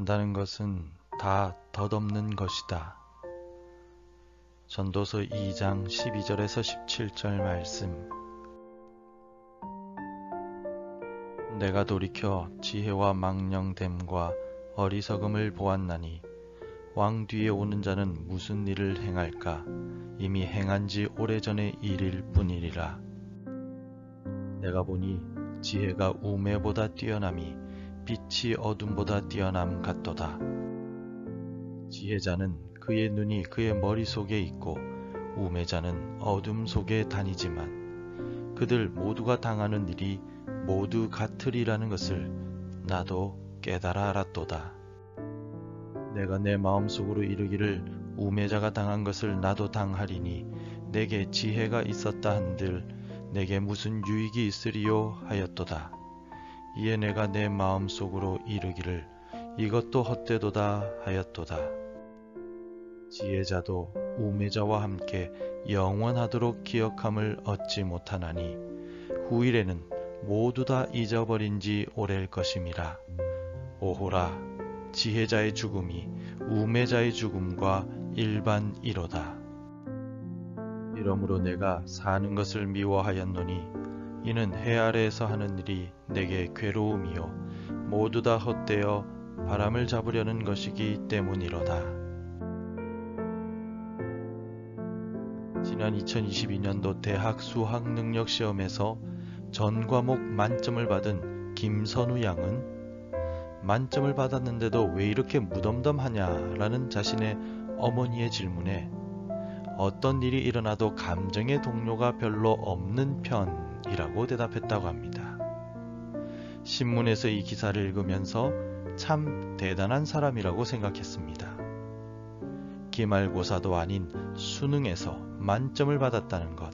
산다는 것은 다 덧없는 것이다. 전도서 2장 12절에서 17절 말씀. 내가 돌이켜 지혜와 망령됨과 어리석음을 보았나니 왕 뒤에 오는 자는 무슨 일을 행할까? 이미 행한 지 오래전의 일일 뿐이리라. 내가 보니 지혜가 우매보다 뛰어남이 빛이 어둠보다 뛰어남 같도다. 지혜자는 그의 눈이 그의 머릿속에 있고 우매자는 어둠 속에 다니지만 그들 모두가 당하는 일이 모두 같으리라는 것을 나도 깨달아 알았도다. 내가 내 마음속으로 이르기를 우매자가 당한 것을 나도 당하리니 내게 지혜가 있었다 한들 내게 무슨 유익이 있으리요 하였도다. 이에 내가 내 마음속으로 이르기를 이것도 헛되도다 하였도다. 지혜자도 우매자와 함께 영원하도록 기억함을 얻지 못하나니 후일에는 모두 다 잊어버린 지 오래일 것임이라. 오호라, 지혜자의 죽음이 우매자의 죽음과 일반이로다. 이러므로 내가 사는 것을 미워하였노니 이는 해 아래에서 하는 일이 내게 괴로움이요 모두 다 헛되어 바람을 잡으려는 것이기 때문이로다. 지난 2022년도 대학 수학능력시험에서 전 과목 만점을 받은 김선우 양은 만점을 받았는데도 왜 이렇게 무덤덤하냐라는 자신의 어머니의 질문에 어떤 일이 일어나도 감정의 동료가 별로 없는 편이라고 대답했다고 합니다. 신문에서 이 기사를 읽으면서 참 대단한 사람이라고 생각했습니다. 기말고사도 아닌 수능에서 만점을 받았다는 것,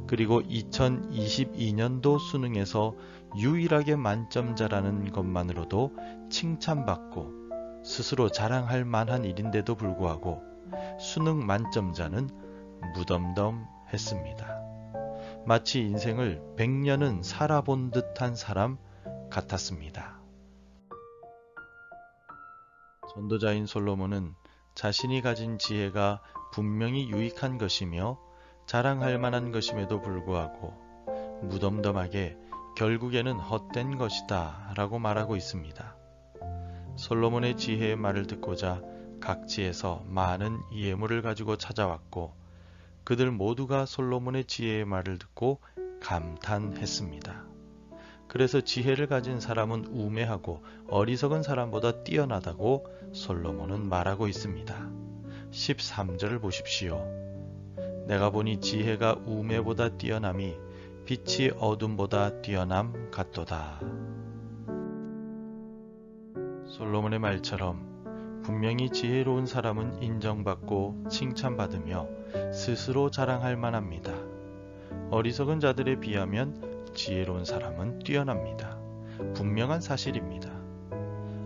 그리고 2022년도 수능에서 유일하게 만점자라는 것만으로도 칭찬받고 스스로 자랑할 만한 일인데도 불구하고 수능 만점자는 무덤덤했습니다. 마치 인생을 100년은 살아본 듯한 사람 같았습니다. 전도자인 솔로몬은 자신이 가진 지혜가 분명히 유익한 것이며 자랑할 만한 것임에도 불구하고 무덤덤하게 결국에는 헛된 것이다 라고 말하고 있습니다. 솔로몬의 지혜의 말을 듣고자 각지에서 많은 예물을 가지고 찾아왔고 그들 모두가 솔로몬의 지혜의 말을 듣고 감탄했습니다. 그래서 지혜를 가진 사람은 우매하고 어리석은 사람보다 뛰어나다고 솔로몬은 말하고 있습니다. 13절을 보십시오. 내가 보니 지혜가 우매보다 뛰어남이 빛이 어둠보다 뛰어남 같도다. 솔로몬의 말처럼 분명히 지혜로운 사람은 인정받고 칭찬받으며 스스로 자랑할 만합니다. 어리석은 자들에 비하면 지혜로운 사람은 뛰어납니다. 분명한 사실입니다.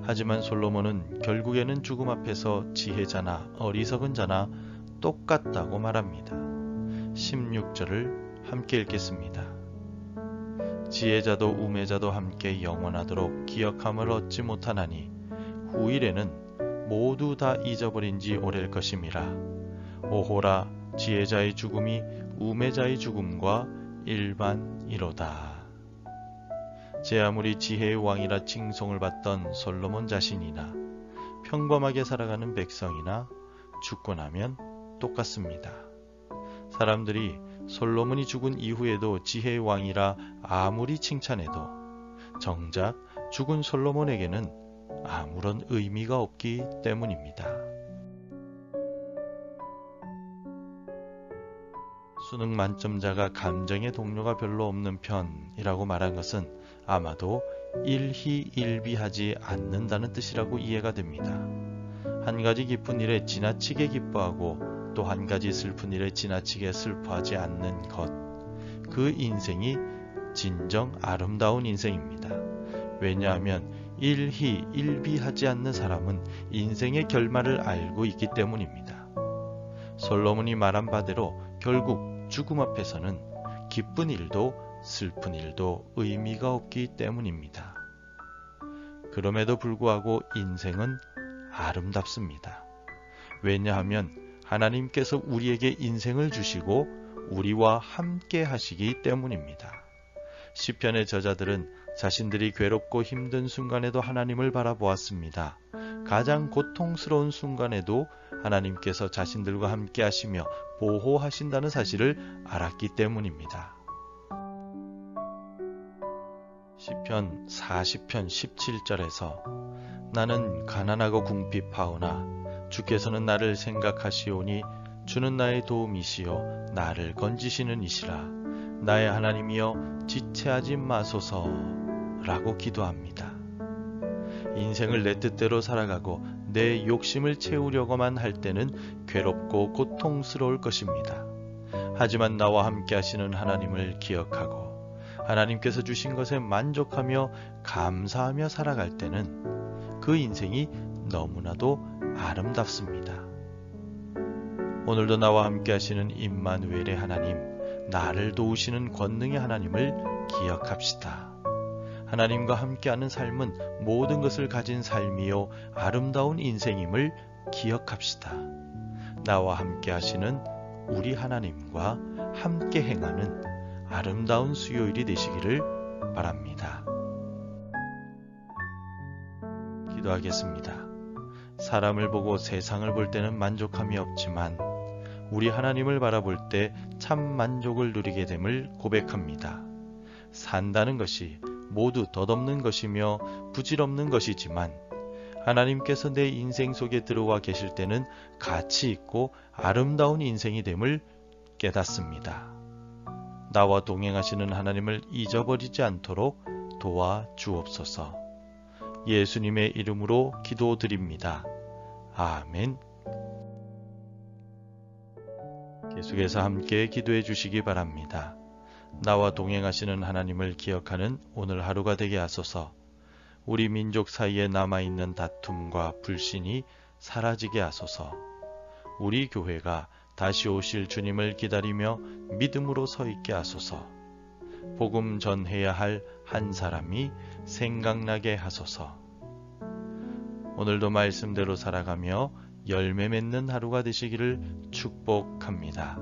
하지만 솔로몬은 결국에는 죽음 앞에서 지혜자나 어리석은 자나 똑같다고 말합니다. 16절을 함께 읽겠습니다. 지혜자도 우매자도 함께 영원하도록 기억함을 얻지 못하나니 후일에는 모두 다 잊어버린 지 오래일 것임이라. 오호라, 지혜자의 죽음이 우매자의 죽음과 일반이로다. 제 아무리 지혜의 왕이라 칭송을 받던 솔로몬 자신이나 평범하게 살아가는 백성이나 죽고 나면 똑같습니다. 사람들이 솔로몬이 죽은 이후에도 지혜의 왕이라 아무리 칭찬해도 정작 죽은 솔로몬에게는 아무런 의미가 없기 때문입니다. 수능 만점자가 감정의 동료가 별로 없는 편이라고 말한 것은 아마도 일희일비하지 않는다는 뜻이라고 이해가 됩니다. 한 가지 기쁜 일에 지나치게 기뻐하고 또 한 가지 슬픈 일에 지나치게 슬퍼하지 않는 것, 그 인생이 진정 아름다운 인생입니다. 왜냐하면 일희일비하지 않는 사람은 인생의 결말을 알고 있기 때문입니다. 솔로몬이 말한 바대로 결국 죽음 앞에서는 기쁜 일도 슬픈 일도 의미가 없기 때문입니다. 그럼에도 불구하고 인생은 아름답습니다. 왜냐하면 하나님께서 우리에게 인생을 주시고 우리와 함께 하시기 때문입니다. 시편의 저자들은 자신들이 괴롭고 힘든 순간에도 하나님을 바라보았습니다. 가장 고통스러운 순간에도 하나님께서 자신들과 함께 하시며 보호하신다는 사실을 알았기 때문입니다. 시편 40편 17절에서 나는 가난하고 궁핍하오나 주께서는 나를 생각하시오니 주는 나의 도움이시요 나를 건지시는 이시라 나의 하나님이여 지체하지 마소서 라고 기도합니다. 인생을 내 뜻대로 살아가고 내 욕심을 채우려고만 할 때는 괴롭고 고통스러울 것입니다. 하지만 나와 함께 하시는 하나님을 기억하고 하나님께서 주신 것에 만족하며 감사하며 살아갈 때는 그 인생이 너무나도 아름답습니다. 오늘도 나와 함께 하시는 임마누엘의 하나님, 나를 도우시는 권능의 하나님을 기억합시다. 하나님과 함께하는 삶은 모든 것을 가진 삶이요 아름다운 인생임을 기억합시다. 나와 함께 하시는 우리 하나님과 함께 행하는 아름다운 수요일이 되시기를 바랍니다. 기도하겠습니다. 사람을 보고 세상을 볼 때는 만족함이 없지만 우리 하나님을 바라볼 때 참 만족을 누리게 됨을 고백합니다. 산다는 것이 모두 덧없는 것이며 부질없는 것이지만 하나님께서 내 인생 속에 들어와 계실 때는 가치 있고 아름다운 인생이 됨을 깨닫습니다. 나와 동행하시는 하나님을 잊어버리지 않도록 도와 주옵소서. 예수님의 이름으로 기도드립니다. 아멘. 계속해서 함께 기도해 주시기 바랍니다. 나와 동행하시는 하나님을 기억하는 오늘 하루가 되게 하소서. 우리 민족 사이에 남아있는 다툼과 불신이 사라지게 하소서. 우리 교회가 다시 오실 주님을 기다리며 믿음으로 서 있게 하소서. 복음 전해야 할 한 사람이 생각나게 하소서. 오늘도 말씀대로 살아가며 열매 맺는 하루가 되시기를 축복합니다.